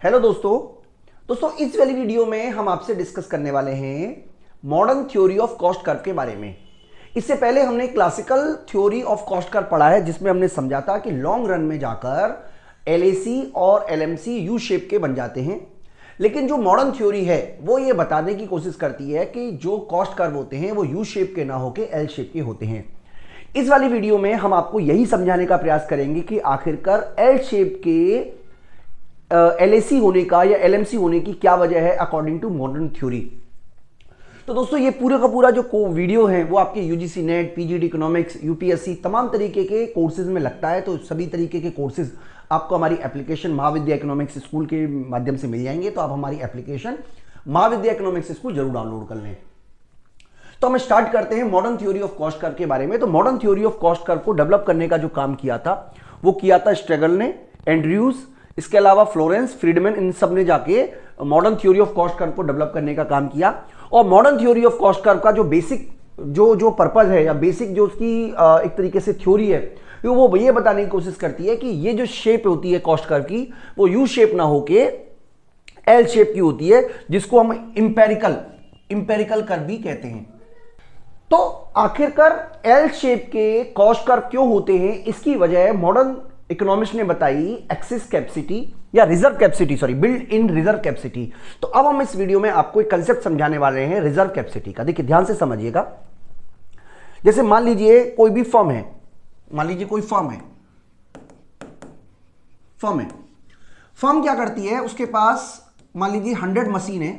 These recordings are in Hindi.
हेलो दोस्तों इस वाली वीडियो में हम आपसे डिस्कस करने वाले हैं modern theory of cost curve के बारे में। इससे पहले हमने classical theory of cost curve पढ़ा है, जिसमें हमने समझा था कि लॉन्ग रन में जाकर एलएसी और एलएमसी यू शेप के बन जाते हैं। लेकिन जो मॉडर्न थ्योरी है वो ये बताने की कोशिश करती है कि जो कॉस्ट कर्व होते हैं वो यू शेप के ना होके एल शेप के होते हैं। इस वाली वीडियो में हम आपको यही समझाने का प्रयास करेंगे कि आखिरकार एल शेप के एलएसी होने का या एलएमसी होने की क्या वजह है अकॉर्डिंग टू मॉडर्न थ्योरी। तो दोस्तों ये पूरा का पूरा जो वीडियो है वो आपके UGC net, PGD economics, UPSC तमाम तरीके के कोर्सेज में लगता है। तो सभी तरीके के कोर्सेज आपको हमारी एप्लीकेशन महाविद्या इकोनॉमिक्स स्कूल के माध्यम से मिल जाएंगे। तो आप हमारी एप्लीकेशन महाविद्या इकोनॉमिक्स स्कूल जरूर डाउनलोड कर लें। तो हम स्टार्ट करते हैं modern theory of cost curve के बारे में। तो modern theory of cost curve को डेवलप करने का जो काम किया था वो किया था स्ट्रगल ने, एंड्रयूज, इसके अलावा फ्लोरेंस, फ्रीडमैन, इन सब ने जाके modern theory of cost curve को डेवलप करने का काम किया। और modern theory of cost curve का जो बेसिक जो पर्पज है या बेसिक जो उसकी एक तरीके से थ्योरी है वो ये बताने की कोशिश करती है कि ये जो शेप होती है कॉस्ट कर्व की वो यू शेप ना होके एल शेप की होती है, जिसको हम इंपेरिकल कर्व भी कहते हैं। तो आखिरकार एल शेप के कॉस्ट कर्व क्यों होते हैं, इसकी वजह मॉडर्न इकोनॉमिस्ट ने बताई एक्सेस कैपेसिटी या reserve capacity, sorry, build in reserve capacity. तो अब हम इस वीडियो में आपको एक कंसेप्ट समझाने वाले हैं रिजर्व कैपेसिटी का। देखिए ध्यान से समझिएगा। जैसे मान लीजिए कोई भी फर्म है, फर्म क्या करती है, उसके पास मान लीजिए 100 मशीन है,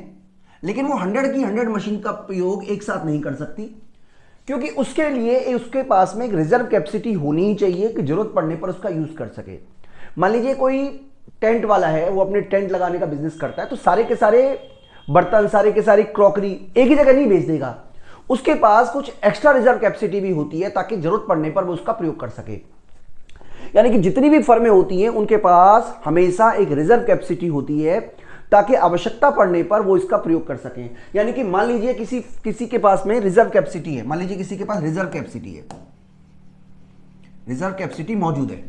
लेकिन वो 100 की 100 मशीन का प्रयोग एक साथ नहीं कर सकती, क्योंकि उसके लिए उसके पास में एक रिजर्व कैपेसिटी होनी ही चाहिए कि जरूरत पड़ने पर उसका यूज कर सके। मान लीजिए कोई टेंट वाला है, वो अपने टेंट लगाने का बिजनेस करता है, तो सारे के सारे बर्तन, सारे के सारे क्रॉकरी एक ही जगह नहीं बेच देगा। उसके पास कुछ एक्स्ट्रा रिजर्व कैपेसिटी भी होती है ताकि जरूरत पड़ने पर वो उसका प्रयोग कर सके। यानी कि जितनी भी फर्में होती हैं उनके पास हमेशा एक रिजर्व कैपेसिटी होती है ताकि आवश्यकता पड़ने पर वो इसका प्रयोग कर सकें। यानी कि मान लीजिए किसी के पास में रिजर्व कैपेसिटी है, मान लीजिए किसी के पास रिजर्व कैपेसिटी मौजूद है।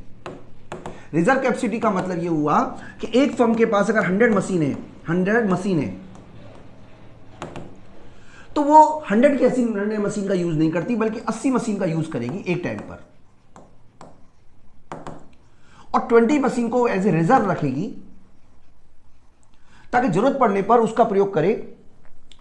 रिजर्व कैपेसिटी का मतलब ये हुआ कि एक फर्म के पास अगर 100 मशीन है तो वो 100 की 80 मशीन का यूज नहीं करती, बल्कि 80 मशीन का यूज करेगी एक टाइम पर, और 20 मशीन को एज ए रिजर्व रखेगी ताकि जरूरत पड़ने पर उसका प्रयोग करे।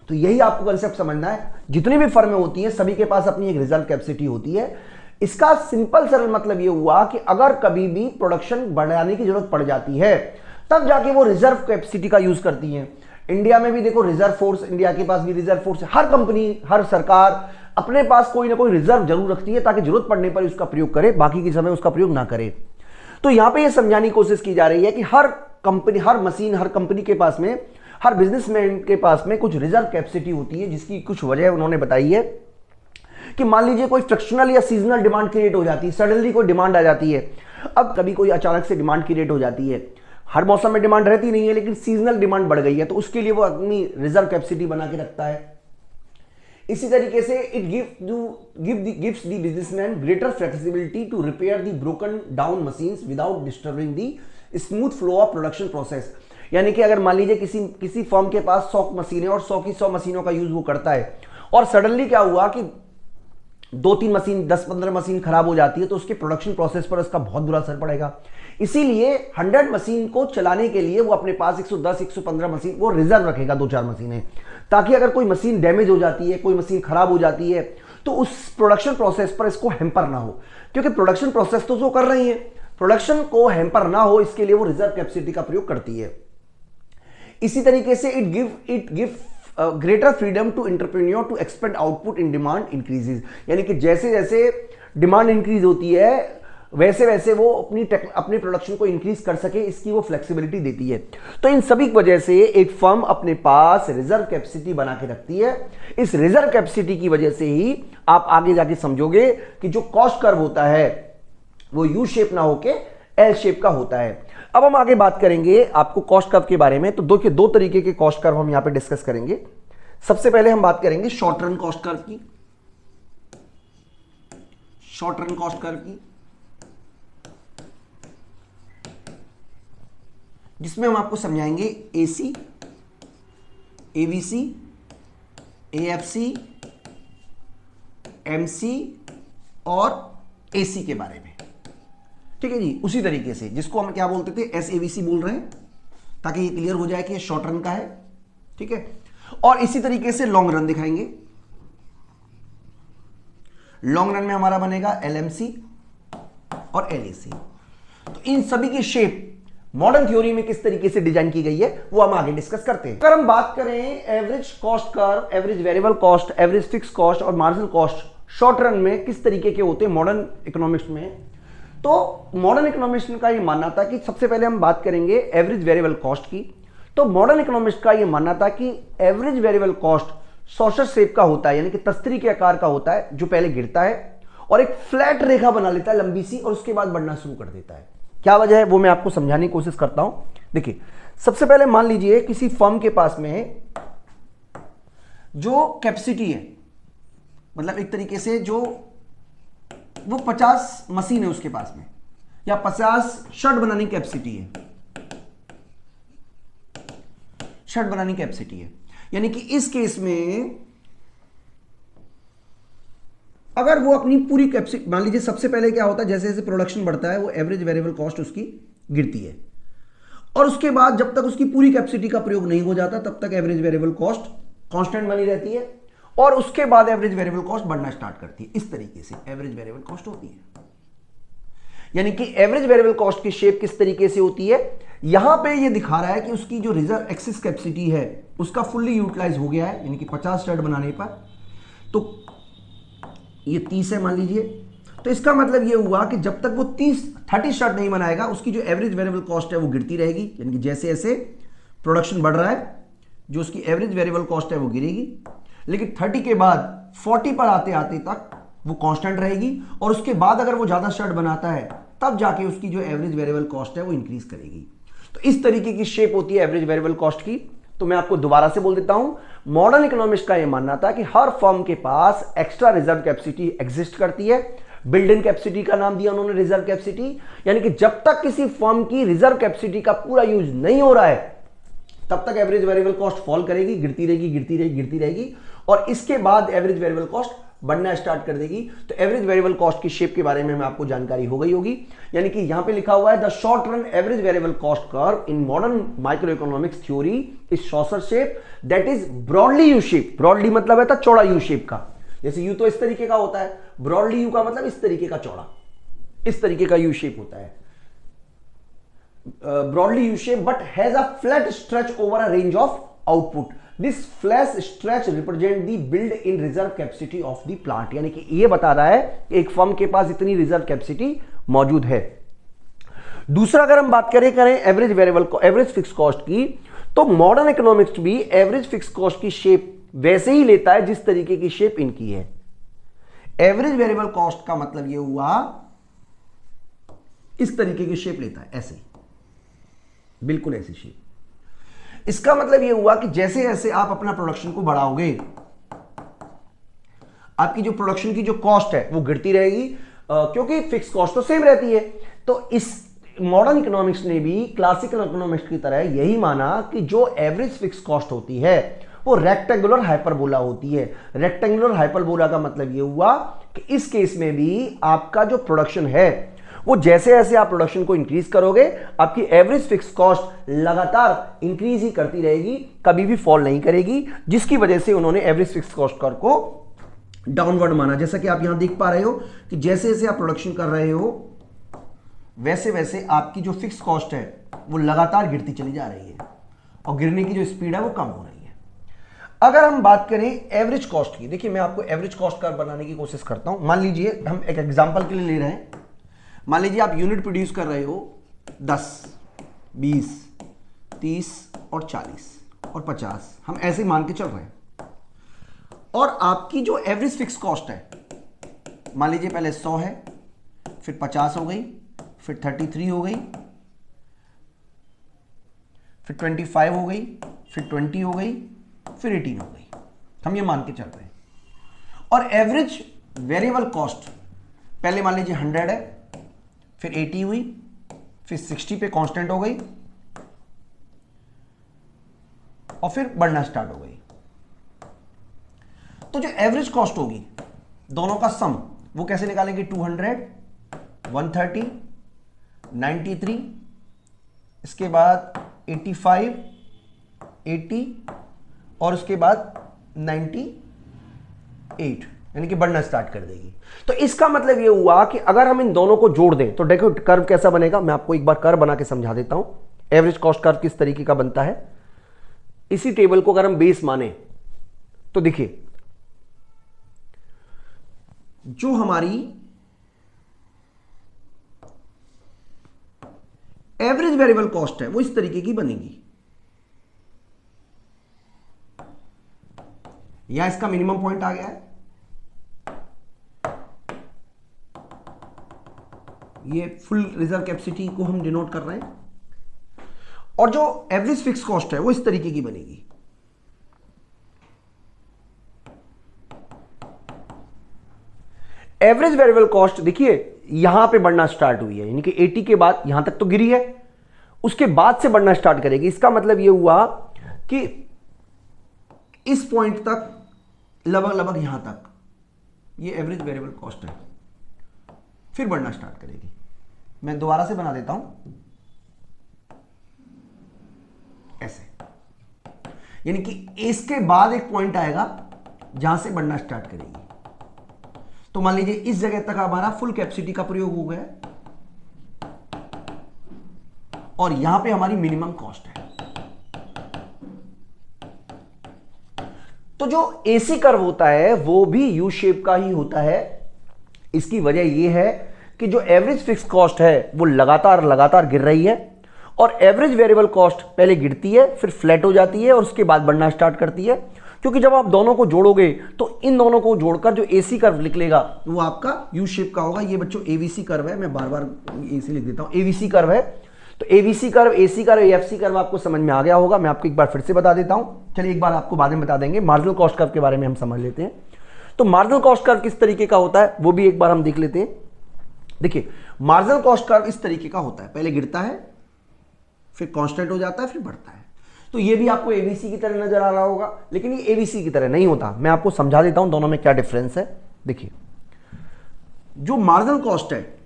तो यही आपको कंसेप्ट समझना है। जितनी भी फर्में होती हैं सभी के पास अपनी एक रिजर्व कैपेसिटी होती है। इसका सिंपल सरल मतलब यह हुआ कि अगर कभी भी प्रोडक्शन बढ़ाने की जरूरत पड़ जाती है तब जाके वो रिजर्व कैपेसिटी का यूज करती हैं। इंडिया में भी देखो रिजर्व फोर्स, इंडिया के पास भी रिजर्व फोर्स है। हर कंपनी, हर सरकार अपने पास कोई ना कोई रिजर्व जरूर रखती है ताकि जरूरत पड़ने पर उसका प्रयोग करे, बाकी के समय उसका प्रयोग ना करे। तो यहां पे यह समझाने की कोशिश की जा रही है कि हर कंपनी, हर मशीन, हर कंपनी के पास में, हर बिजनेसमैन के पास में कुछ रिजर्व कैपेसिटी होती है, जिसकी कुछ वजह उन्होंने बताई है कि मान लीजिए कोई फ्रैक्शनल या सीजनल डिमांड क्रिएट हो जाती है, सडनली कोई डिमांड आ जाती है। अब कभी कोई अचानक से डिमांड क्रिएट हो जाती है, हर मौसम में डिमांड रहती नहीं है, लेकिन सीजनल डिमांड बढ़ गई है, तो उसके लिए वो अपनी रिजर्व कैपेसिटी बना के रखता है। इसी तरीके से it gives the businessman greater flexibility to repair the broken down machines without disturbing the smooth flow of production process. यानी कि अगर मान लीजिए किसी फर्म के पास 100 मशीन है और 100 की 100 मशीनों का यूज वो करता है, और सडनली क्या हुआ कि 2-3 मशीन, 10-15 मशीन खराब हो जाती है, तो उसके प्रोडक्शन प्रोसेस पर उसका बहुत बुरा असर पड़ेगा। इसीलिए 100 मशीन को चलाने के लिए वो अपने पास 110-115 मशीन वो रिजर्व रखेगा, 2-4 मशीनें, ताकि अगर कोई मशीन डैमेज हो जाती है, कोई मशीन खराब हो जाती है, तो उस प्रोडक्शन प्रोसेस पर इसको हैम्पर ना हो। क्योंकि प्रोडक्शन प्रोसेस तो वो कर रही है, प्रोडक्शन को हैम्पर ना हो इसके लिए वो रिजर्व कैपेसिटी का प्रयोग करती है। इसी तरीके से it give greater freedom to entrepreneur to expand output in demand increases. यानी कि जैसे जैसे डिमांड इंक्रीज होती है वैसे वैसे वो अपनी प्रोडक्शन को इंक्रीज कर सके, इसकी वो फ्लेक्सिबिलिटी देती है। तो इन सभी वजह से एक फर्म अपने पास रिजर्व कैपेसिटी बना के रखती है। इस रिजर्व कैपेसिटी की वजह से ही आप आगे जाके समझोगे कि जो कॉस्ट कर्व होता है वो यू शेप ना होके एल शेप का होता है। अब हम आगे बात करेंगे आपको कॉस्ट कर्व के बारे में। तो देखिए दो तरीके के कॉस्ट कर्व हम यहां पे डिस्कस करेंगे। सबसे पहले हम बात करेंगे शॉर्ट रन कॉस्ट कर्व की। जिसमें हम आपको समझाएंगे एसी, एबीसी, एएफसी, एमसी और एसी के बारे में। ठीक है जी, उसी तरीके से जिसको हम क्या बोलते थे, एसएबीसी बोल रहे हैं, ताकि ये क्लियर हो जाए कि ये शॉर्ट रन का है। ठीक है, और इसी तरीके से लॉन्ग रन दिखाएंगे। लॉन्ग रन में हमारा बनेगा एलएमसी और एलएसी। तो इन सभी की शेप मॉडर्न थ्योरी में किस तरीके से डिजाइन की गई है वो हम आगे डिस्कस करते हैं। अगर हम बात करें average cost curve, average variable cost, average fix cost और मार्जिनल कॉस्ट शॉर्ट रन में किस तरीके के होते हैं मॉडर्न इकोनॉमिक्स में, तो मॉडर्न इकोनॉमिक्स का ये मानना था कि सबसे पहले हम बात करेंगे एवरेज वेरिएबल कॉस्ट की। तो मॉडर्न इकोनॉमिक्स का ये मानना था कि average variable cost saucer shape का होता है, यानी कि तस्तरी के आकार का होता है, जो पहले गिरता है और एक फ्लैट रेखा बना लेता है लंबी सी, और उसके बाद बढ़ना शुरू कर देता है। क्या वजह है वो मैं आपको समझाने की कोशिश करता हूं। देखिए, सबसे पहले मान लीजिए किसी फर्म के पास में जो कैपेसिटी है, मतलब एक तरीके से जो वो 50 मशीन है उसके पास में, या 50 शर्ट बनाने की कैपेसिटी है, शर्ट बनाने की कैपेसिटी है। यानी कि इस केस में अगर वो अपनी पूरी कैपेसिटी, मान लीजिए सबसे पहले क्या होता है, जैसे जैसे प्रोडक्शन बढ़ता है वो एवरेज वेरिएबल कॉस्ट उसकी गिरती है, और उसके बाद जब तक उसकी पूरी कैपेसिटी का प्रयोग नहीं हो जाता तब तक एवरेज वेरिएबल कॉस्ट कांस्टेंट बनी रहती है, और उसके बाद एवरेज वेरिएबल कॉस्ट बढ़ना स्टार्ट करती है। इस तरीके से एवरेज वेरिएबल कॉस्ट होती है। यानी कि एवरेज वेरिएबल कॉस्ट की शेप किस तरीके से होती है, यहां पे ये दिखा रहा है कि उसकी जो रिजर्व एक्सेस कैपेसिटी है उसका फुल्ली यूटिलाइज हो गया है, यानी कि 50 शर्ट बनाने पर, तो ये 30 है मान लीजिए। तो इसका मतलब ये हुआ कि जब तक वो 30 शर्ट नहीं बनाएगा उसकी जो एवरेज वेरिएबल कॉस्ट है वो गिरती रहेगी, यानी कि जैसे जैसे प्रोडक्शन बढ़ रहा है जो उसकी एवरेज वेरिएबल कॉस्ट है वो गिरेगी, लेकिन 30 के बाद 40 पर आते आते तक वो कांस्टेंट रहेगी, और उसके बाद अगर वो ज्यादा शर्ट बनाता है तब जाके उसकी जो एवरेज वेरिएबल कॉस्ट है वो इंक्रीज करेगी। तो इस तरीके की शेप होती है एवरेज वेरिएबल कॉस्ट की। तो मैं आपको दोबारा से बोल देता हूं, मॉडर्न इकोनॉमिक्स का यह मानना था कि हर फर्म के पास एक्स्ट्रा रिजर्व कैपेसिटी एग्जिस्ट करती है। बिल्ड इन कैपेसिटी का नाम दिया उन्होंने रिजर्व कैपेसिटी, यानी कि जब तक किसी फर्म की रिजर्व कैपेसिटी का पूरा यूज नहीं हो रहा है तब तक एवरेज वेरिएबल कॉस्ट फॉल करेगी, गिरती रहेगी, गिरती रहेगी, गिरती रहेगी, और इसके बाद एवरेज वेरिएबल कॉस्ट बढ़ना स्टार्ट कर देगी। तो एवरेज वेरिएबल कॉस्ट की शेप के बारे में आपको जानकारी हो गई होगी। यानी कि यहां पे लिखा हुआ है the short run average variable cost curve in modern micro economics theory is saucer shape that is broadly U shape. Broadly मतलब है चौड़ा यू शेप का, जैसे यू तो इस तरीके का होता है, ब्रॉडली यू का मतलब इस तरीके का चौड़ा, इस तरीके का यू शेप होता है, broadly U-shaped but has a flat stretch over a range of output. This flat stretch represent the built-in reserve capacity of the plant. यानी कि ये बता रहा है कि एक फर्म के पास इतनी रिजर्व कैपेसिटी मौजूद है। दूसरा अगर हम बात करें average variable average fix cost की, तो मॉडर्न इकोनॉमिक्स भी एवरेज फिक्स कॉस्ट की शेप वैसे ही लेता है जिस तरीके की शेप इनकी है। एवरेज वेरिएबल कॉस्ट का मतलब ये हुआ इस तरीके की शेप लेता है, ऐसे बिल्कुल ऐसी शेप। इसका मतलब यह हुआ कि जैसे जैसे आप अपना प्रोडक्शन को बढ़ाओगे आपकी जो प्रोडक्शन की जो कॉस्ट है वो गिरती रहेगी, क्योंकि फिक्स कॉस्ट तो सेम रहती है। तो इस मॉडर्न इकोनॉमिक्स ने भी क्लासिकल इकोनॉमिक्स की तरह यही माना कि जो एवरेज फिक्स कॉस्ट होती है वो रेक्टेंगुलर हाइपरबोला होती है। रेक्टेंगुलर हाइपरबोला का मतलब यह हुआ कि इस केस में भी आपका जो प्रोडक्शन है वो जैसे जैसे आप प्रोडक्शन को इंक्रीज करोगे आपकी एवरेज फिक्स कॉस्ट लगातार इंक्रीज ही करती रहेगी, कभी भी फॉल नहीं करेगी, जिसकी वजह से उन्होंने एवरेज फिक्स कॉस्ट कर्व को डाउनवर्ड माना। जैसा कि आप यहां देख पा रहे हो कि जैसे जैसे आप प्रोडक्शन कर रहे हो वैसे वैसे आपकी जो फिक्स कॉस्ट है वो लगातार गिरती चली जा रही है, और गिरने की जो स्पीड है वो कम हो रही है। अगर हम बात करें एवरेज कॉस्ट की, देखिए मैं आपको एवरेज कॉस्ट कर्व बनाने की कोशिश करता हूं। मान लीजिए हम एक एग्जांपल के लिए ले रहे हैं, मान लीजिए आप यूनिट प्रोड्यूस कर रहे हो 10, 20, 30 और 40 और 50, हम ऐसे मान के चल रहे हैं, और आपकी जो एवरेज फिक्स कॉस्ट है मान लीजिए पहले 100 है, फिर 50 हो गई, फिर 33 हो गई, फिर 25 हो गई, फिर 20 हो गई, फिर 18 हो गई, हम ये मान के चल रहे हैं। और एवरेज वेरिएबल कॉस्ट पहले मान लीजिए 100 है, फिर 80 हुई, फिर 60 पे कांस्टेंट हो गई, और फिर बढ़ना स्टार्ट हो गई। तो जो एवरेज कॉस्ट होगी दोनों का सम वो कैसे निकालेंगे? 200, 130, 93, इसके बाद 85, 80 और उसके बाद 98, यानी कि बढ़ना स्टार्ट कर देगी। तो इसका मतलब ये हुआ कि अगर हम इन दोनों को जोड़ दें तो देखो कर्व कैसा बनेगा। मैं आपको एक बार कर्व बना के समझा देता हूं। एवरेज कॉस्ट कर्व किस तरीके का बनता है। इसी टेबल को अगर हम बेस माने तो देखिए जो हमारी एवरेज वेरिएबल कॉस्ट है वो इस तरीके की बनेगी। यहां इसका मिनिमम पॉइंट आ गया है, ये फुल रिजर्व कैपेसिटी को हम डिनोट कर रहे हैं। और जो एवरेज फिक्स कॉस्ट है वो इस तरीके की बनेगी। एवरेज वेरिएबल कॉस्ट देखिए यहां पे बढ़ना स्टार्ट हुई है, यानी कि 80 के बाद यहां तक तो गिरी है, उसके बाद से बढ़ना स्टार्ट करेगी। इसका मतलब यह हुआ कि इस पॉइंट तक लगभग यहां तक ये एवरेज वेरिएबल कॉस्ट है, फिर बढ़ना स्टार्ट करेगी। मैं दोबारा से बना देता हूं ऐसे, यानी कि इसके बाद एक पॉइंट आएगा जहां से बढ़ना स्टार्ट करेगी। तो मान लीजिए इस जगह तक हमारा फुल कैपेसिटी का प्रयोग हो गया और यहां पे हमारी मिनिमम कॉस्ट है। तो जो एसी कर्व होता है वो भी यू शेप का ही होता है। इसकी वजह यह है कि जो एवरेज फिक्स कॉस्ट है वो लगातार गिर रही है और एवरेज वेरिएबल कॉस्ट पहले गिरती है, फिर फ्लैट हो जाती है और उसके बाद बढ़ना स्टार्ट करती है। क्योंकि जब आप दोनों को जोड़ोगे तो इन दोनों को जोड़कर जो एसी कर्व निकलेगा वो आपका यू शेप का होगा। ये बच्चों एवीसी कर्व है, मैं बार बार एसी लिख देता हूं, एवीसी कर्व है। तो AVC curve, AC curve, AFC curve आपको समझ में आ गया होगा। मैं आपको एक बार फिर से बता देता हूं। चलिए एक बार आपको बाद में बता देंगे। मार्जिनल कॉस्ट कर्व के बारे में हम समझ लेते हैं। तो मार्जिनल कॉस्ट कर्व किस तरीके का होता है वो भी एक बार हम देख लेते हैं। देखिए मार्जिनल कॉस्ट कर्व इस तरीके का होता है, पहले गिरता है, फिर कांस्टेंट हो जाता है, फिर बढ़ता है। तो ये भी आपको एबीसी की तरह नजर आ रहा होगा, लेकिन ये एबीसी की तरह नहीं होता। मैं आपको समझा देता हूं दोनों में क्या डिफरेंस है। देखिए जो मार्जिनल कॉस्ट है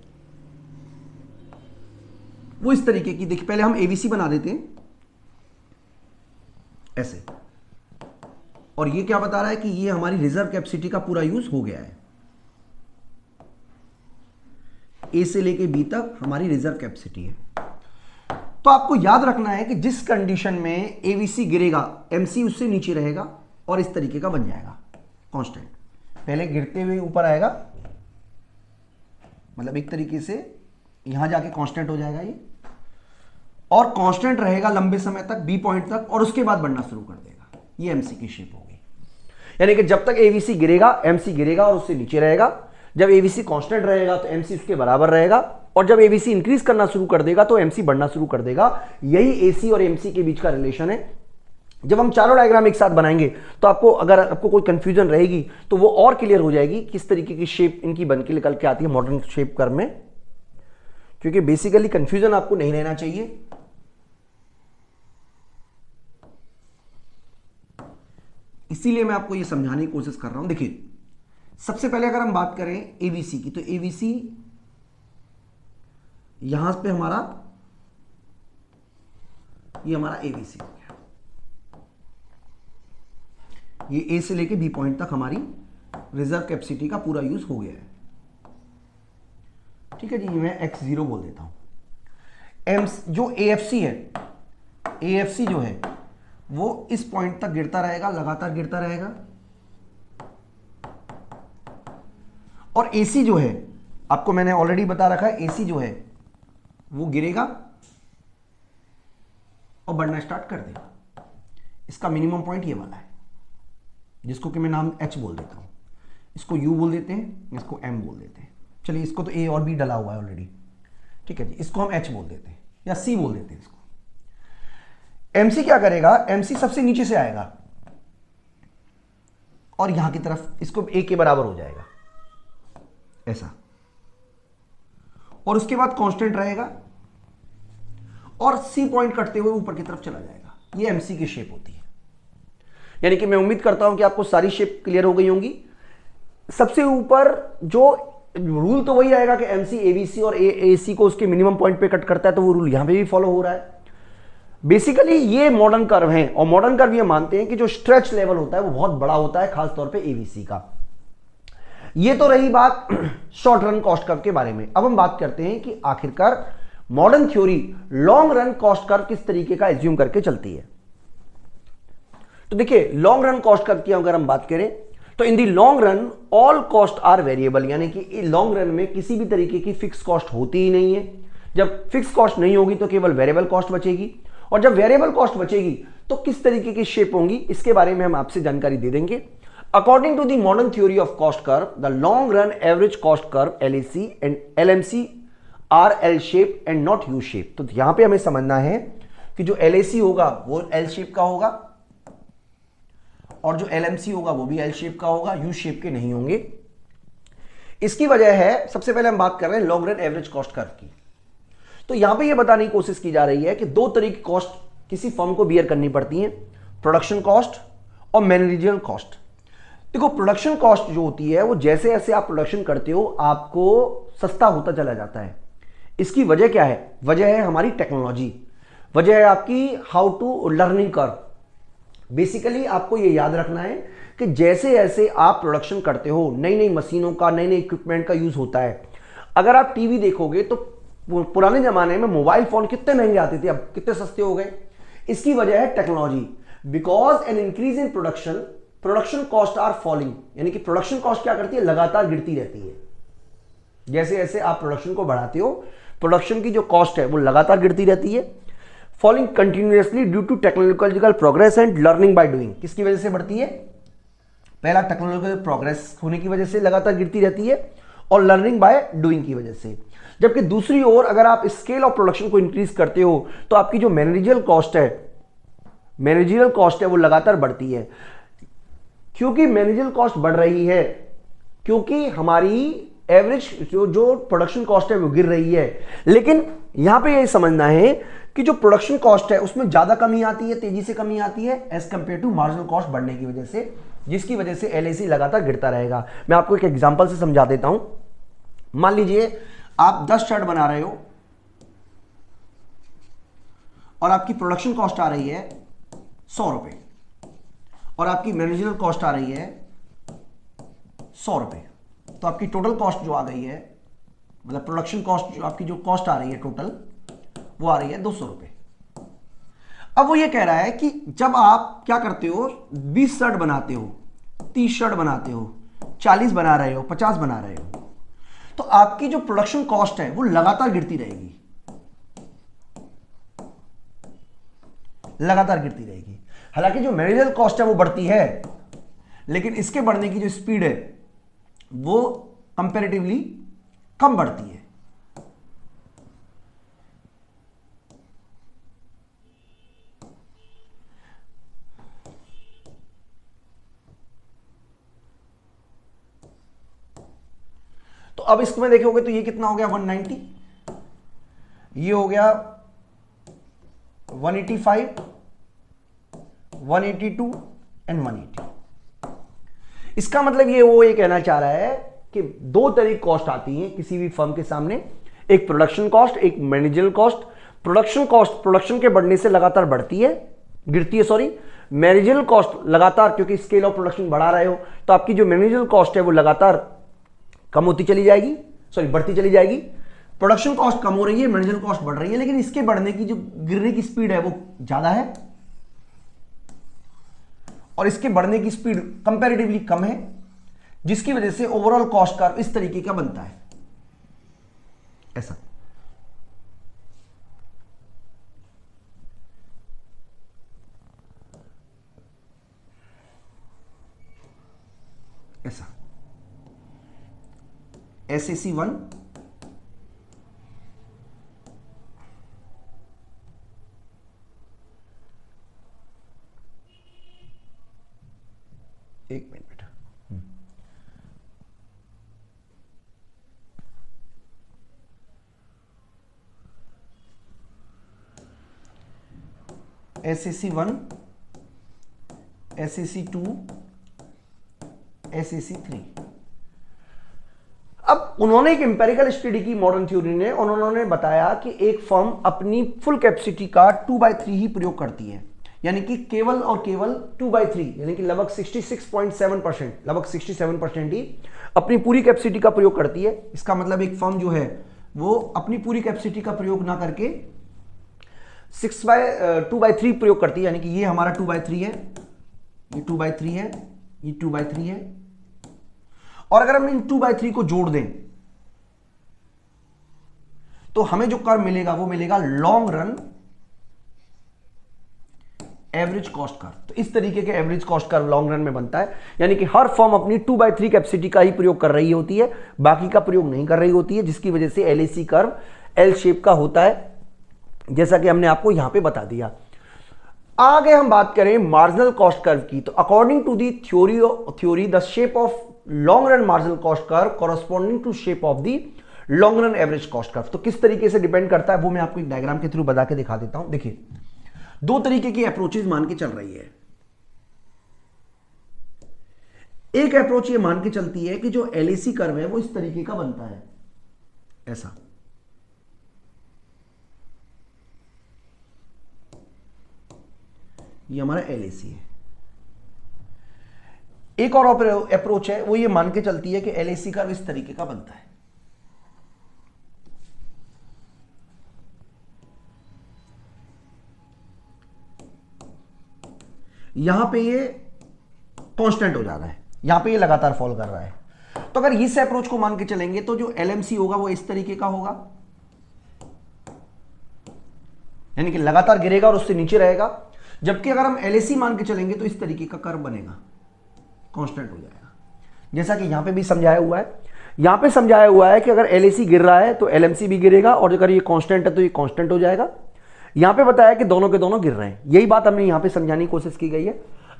वो इस तरीके की, देखिए पहले हम एबीसी बना देते हैं ऐसे, और ये क्या बता रहा है कि ये हमारी रिजर्व कैपेसिटी का पूरा यूज हो गया है। ए से लेके बी तक हमारी रिजर्व कैपेसिटी है। तो आपको याद रखना है कि जिस कंडीशन में एवीसी गिरेगा एमसी उससे नीचे रहेगा और इस तरीके का बन जाएगा कांस्टेंट। पहले गिरते हुए ऊपर आएगा, मतलब एक तरीके से यहां जाके कांस्टेंट हो जाएगा ये, और कांस्टेंट रहेगा लंबे समय तक बी पॉइंट तक, और उसके बाद बढ़ना शुरू कर देगा। ये एमसी की शेप होगी। यानी कि जब तक एवीसी गिरेगा एमसी गिरेगा और उससे नीचे रहेगा। जब एवीसी कांस्टेंट रहेगा तो एमसी उसके बराबर रहेगा, और जब एवीसी इंक्रीज करना शुरू कर देगा तो एमसी बढ़ना शुरू कर देगा। यही एसी और एमसी के बीच का रिलेशन है। जब हम चारों डायग्राम एक साथ बनाएंगे तो आपको, अगर आपको कोई कंफ्यूजन रहेगी तो वो और क्लियर हो जाएगी किस तरीके की शेप इनकी बन के निकल के आती है मॉडर्न शेप कर्व में। क्योंकि बेसिकली कंफ्यूजन आपको नहीं रहना चाहिए। इसीलिए मैं आपको ये समझाने की कोशिश कर रहा हूं। देखिए सबसे पहले अगर हम बात करें एबीसी की, तो एबीसी यहां पे हमारा, ये हमारा एबीसी हो गया। ये ए से लेके बी पॉइंट तक हमारी रिजर्व कैपेसिटी का पूरा यूज हो गया है। ठीक है जी, मैं x0 बोल देता हूं। जो एएफसी है, एएफसी जो है वो इस पॉइंट तक गिरता रहेगा, लगातार गिरता रहेगा। और एसी जो है, आपको मैंने ऑलरेडी बता रखा है, एसी जो है वो गिरेगा और बढ़ना स्टार्ट कर देगा। इसका मिनिमम पॉइंट ये वाला है, जिसको कि मैं नाम H बोल देता हूं। इसको U बोल देते हैं, इसको M बोल देते हैं। चलिए इसको तो A और B डला हुआ है ऑलरेडी। ठीक है जी, इसको हम H बोल देते हैं या C बोल देते हैं इसको। MC क्या करेगा, MC सबसे नीचे से आएगा और यहां की तरफ इसको A के बराबर हो जाएगा ऐसा, और उसके बाद कांस्टेंट रहेगा और C पॉइंट कटते हुए ऊपर की तरफ चला जाएगा। ये MC की शेप होती है। यानी कि मैं उम्मीद करता हूं कि आपको सारी शेप क्लियर हो गई होंगी। सबसे ऊपर जो रूल तो वही रहेगा कि एमसी एबीसी और एसी को उसके मिनिमम पॉइंट पे कट करता है, तो वो रूल यहां पे भी फॉलो हो रहा है। बेसिकली ये मॉडर्न कर्व है, और मॉडर्न कर्व ये मानते हैं कि जो स्ट्रेच लेवल होता है वो बहुत बड़ा होता है, खासतौर पे एबीसी का। ये तो रही बात शॉर्ट रन कॉस्ट कर्व के बारे में। अब हम बात करते हैं कि आखिरकार modern theory long run cost curve किस तरीके का एज्यूम करके चलती है। तो देखिए, लॉन्ग रन कॉस्ट कर्व की अगर हम बात करें तो in the long run all cost are variable, यानी कि लॉन्ग रन में किसी भी तरीके की फिक्स कॉस्ट होती ही नहीं है। जब फिक्स कॉस्ट नहीं होगी तो केवल वेरिएबल कॉस्ट बचेगी, और जब वेरिएबल कॉस्ट बचेगी तो किस तरीके की शेप होंगी, इसके बारे में हम आपसे जानकारी दे देंगे। According to the modern theory of cost curve, the long run average cost curve LAC and LMC are L shape and not U shape. तो यहां पे हमें समझना है कि जो एलएसी होगा वो एल शेप का होगा, और जो एलएमसी होगा वो भी एल शेप का होगा, यू शेप के नहीं होंगे। इसकी वजह है, सबसे पहले हम बात कर रहे हैं long run average cost curve की। तो यहां पे ये बताने की कोशिश की जा रही है कि दो तरह की कॉस्ट किसी फर्म को बियर करनी पड़ती है, प्रोडक्शन कॉस्ट और मैनेजरियल कॉस्ट। देखो, प्रोडक्शन कॉस्ट जो होती है वो जैसे जैसे आप प्रोडक्शन करते हो आपको सस्ता होता चला जाता है। इसकी वजह क्या है? वजह है हमारी टेक्नोलॉजी, वजह है आपकी how to learning curve. Basically आपको यह याद रखना है कि जैसे जैसे आप प्रोडक्शन करते हो, नई नई मशीनों का, नए नए इक्विपमेंट का यूज होता है। अगर आप टीवी देखोगे तो पुराने जमाने में मोबाइल फोन कितने महंगे आते थे, अब कितने सस्ते हो गए। इसकी वजह है technology. Because an increase in production cost are falling, यानी कि प्रोडक्शन कॉस्ट क्या करती है, लगातार गिरती रहती है। जैसे जैसे आप प्रोडक्शन को बढ़ाते हो, प्रोडक्शन की जो कॉस्ट है वो लगातार गिरती रहती है। Falling continuously due to technological progress and learning by doing. किसकी वजह से बढ़ती है? पहला, टेक्नोलॉजिकल प्रोग्रेस होने की वजह से लगातार गिरती रहती है, और लर्निंग बाय डूइंग की वजह से। जबकि दूसरी ओर अगर आप स्केल ऑफ प्रोडक्शन को इंक्रीज करते हो तो आपकी जो मैनेजरियल कॉस्ट है वो लगातार बढ़ती है। क्योंकि मैनेजरियल कॉस्ट बढ़ रही है, क्योंकि हमारी एवरेज जो प्रोडक्शन कॉस्ट है वो गिर रही है। लेकिन यहां पे ये समझना है कि जो प्रोडक्शन कॉस्ट है उसमें ज्यादा कमी आती है, तेजी से कमी आती है as compare to marginal cost बढ़ने की वजह से, जिसकी वजह से एलएसी लगातार गिरता रहेगा। मैं आपको एक एग्जांपल से समझा देता हूं। मान लीजिए आप 10 शर्ट बना रहे हो और आपकी प्रोडक्शन कॉस्ट आ रही है 100 रुपए, और आपकी मैनेजरियल कॉस्ट आ रही है 100 रुपए। तो आपकी टोटल कॉस्ट जो आ गई है, मतलब प्रोडक्शन कॉस्ट जो आपकी जो कॉस्ट आ रही है टोटल, वो आ रही है 200 रुपए। अब वो ये कह रहा है कि जब आप क्या करते हो, 20 शर्ट बनाते हो, 30 शर्ट बनाते हो, 40 बना रहे हो, 50 बना रहे हो, तो आपकी जो प्रोडक्शन कॉस्ट है वो लगातार गिरती रहेगी, लगातार गिरती रहेगी। हालांकि जो मैनेजरियल कॉस्ट है वो बढ़ती है, लेकिन इसके बढ़ने की जो स्पीड है वो कंपैरेटिवली कम बढ़ती है। तो अब इसमें देखोगे तो ये कितना हो गया, 190, ये हो गया 185, 182 एंड 180। इसका मतलब ये कहना चाह रहा है कि दो तरह की कॉस्ट आती हैं किसी भी फर्म के सामने, एक प्रोडक्शन कॉस्ट, एक managerial cost. Production cost production के बढ़ने से लगातार गिरती है सॉरी। मैनेजरियल कॉस्ट लगातार, क्योंकि स्केल ऑफ प्रोडक्शन बढ़ा रहे हो तो आपकी जो मैनेजरियल कॉस्ट है वो लगातार कम होती चली जाएगी, बढ़ती चली जाएगी। प्रोडक्शन कॉस्ट कम हो रही है, मैनेजरियल कॉस्ट बढ़ रही है, लेकिन इसके बढ़ने की जो गिरने की स्पीड है वो ज्यादा है, और इसके बढ़ने की स्पीड कंपैरेटिवली कम है, जिसकी वजह से ओवरऑल कॉस्ट कर्व इस तरीके का बनता है, ऐसा। ऐसा SAC1, एक मिनट बेटा, SAC1 SAC2, SAC3। अब उन्होंने एक इंपेरिकल स्टडी की मॉडर्न थ्योरी ने, और उन्होंने बताया कि एक फर्म अपनी फुल कैपेसिटी का 2/3 ही प्रयोग करती है, यानी कि केवल और केवल 2/3, यानी कि लगभग 66.7%, लगभग 67% ही अपनी पूरी कैपेसिटी का प्रयोग करती है। इसका मतलब एक फर्म जो है वो अपनी पूरी कैपेसिटी का प्रयोग ना करके 2/3 प्रयोग करती है, यानी कि ये हमारा 2/3 है, ये 2/3 है, ये 2/3 है। और अगर हम इन 2/3 को जोड़ दें तो हमें जो कर्व मिलेगा वो मिलेगा long run average cost curve. तो इस तरीके के average cost curve long run में बनता है, यानी कि हर फर्म अपनी 2/3 कैपेसिटी का ही प्रयोग कर रही होती है, बाकी का प्रयोग नहीं कर रही होती है, जिसकी वजह से LAC कर्व L शेप का होता है, जैसा कि हमने आपको यहां पे बता दिया। आगे हम बात करें मार्जिनल कॉस्ट कर्व की, तो according to the theory the shape of long run marginal cost curve corresponding to shape of the long run average cost curve. तो किस तरीके से डिपेंड करता है वो मैं आपको एक डायग्राम के थ्रू बता के दिखा देता हूं। देखिए, दो तरीके की अप्रोचेज मान के चल रही है। एक अप्रोच ये मान के चलती है कि जो LAC कर्व है वो इस तरीके का बनता है, ऐसा। ये हमारा LAC है। एक और अप्रोच है वो ये मान के चलती है कि LAC कर्व इस तरीके का बनता है। यहां पे ये कांस्टेंट हो जा रहा है, यहां पे ये लगातार फॉल कर रहा है। तो अगर इस अप्रोच को मान के चलेंगे तो जो LMC होगा वो इस तरीके का होगा, यानी कि लगातार गिरेगा और उससे नीचे रहेगा। जबकि अगर हम LAC मान के चलेंगे तो इस तरीके का कर्व बनेगा, कांस्टेंट हो जाएगा, जैसा कि यहां पे भी समझाया हुआ है। यहां पे समझाया हुआ है कि अगर LAC गिर रहा है तो LMC भी गिरेगा, और अगर ये कांस्टेंट है तो ये कांस्टेंट हो जाएगा। यहां पे बताया कि दोनों के दोनों गिर रहे हैं, यही बात हमने यहां पे समझाने की कोशिश की गई है।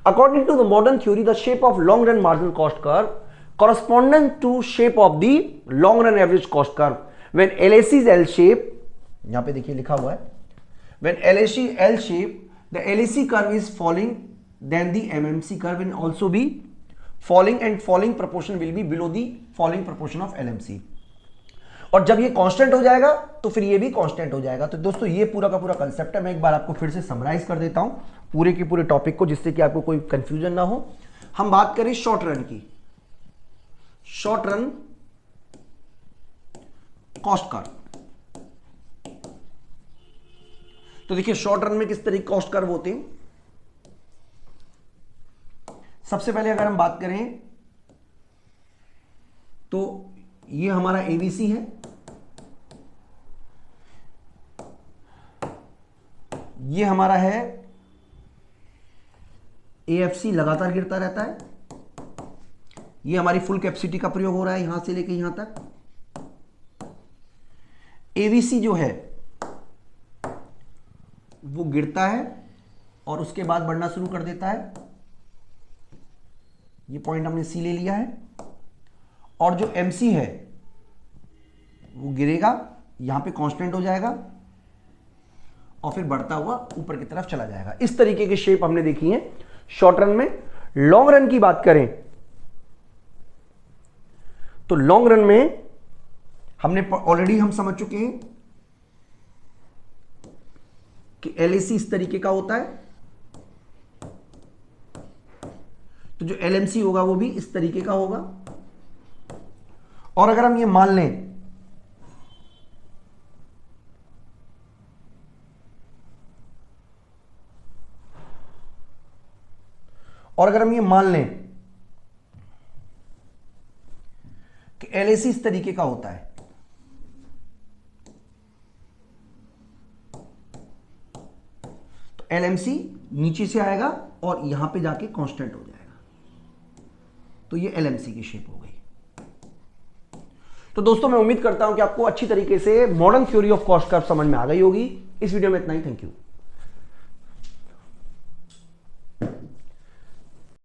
According to the modern theory the shape of long run marginal cost curve corresponding to shape of the long run average cost curve when LAC is L shape, यहां पे देखिए लिखा हुआ है, when LAC L shape the LAC curve is falling then the MMC curve will also be falling and falling proportion will be below the falling proportion of LMC। और जब ये कांस्टेंट हो जाएगा तो फिर ये भी कांस्टेंट हो जाएगा। तो दोस्तों ये पूरा का पूरा कंसेप्ट है, मैं एक बार आपको फिर से समराइज कर देता हूं पूरे के पूरे टॉपिक को, जिससे कि आपको कोई कंफ्यूजन ना हो। हम बात करें शॉर्ट रन की, शॉर्ट रन कॉस्ट कर्व। तो देखिए शॉर्ट रन में किस तरह कॉस्ट कर्व होते हैं। सबसे पहले अगर हम बात करें तो ये हमारा ABC है, ये हमारा है AFC, लगातार गिरता रहता है। ये हमारी फुल कैपेसिटी का प्रयोग हो रहा है यहां से लेके यहां तक। ABC जो है वो गिरता है और उसके बाद बढ़ना शुरू कर देता है। ये पॉइंट हमने C ले लिया है। और जो MC है वो गिरेगा, यहां पे कांस्टेंट हो जाएगा और फिर बढ़ता हुआ ऊपर की तरफ चला जाएगा। इस तरीके की शेप हमने देखी है शॉर्ट रन में। लॉन्ग रन की बात करें तो लॉन्ग रन में हमने ऑलरेडी हम समझ चुके हैं कि LAC इस तरीके का होता है, तो जो LMC होगा वो भी इस तरीके का होगा। और अगर हम ये मान लें कि LAC इस तरीके का होता है, तो LMC नीचे से आएगा और यहां पे जाके कांस्टेंट हो जाएगा, तो ये LMC की शेप हो गई। तो दोस्तों मैं उम्मीद करता हूं कि आपको अच्छी तरीके से modern theory of cost curve समझ में आ गई होगी। इस वीडियो में इतना ही, थैंक यू।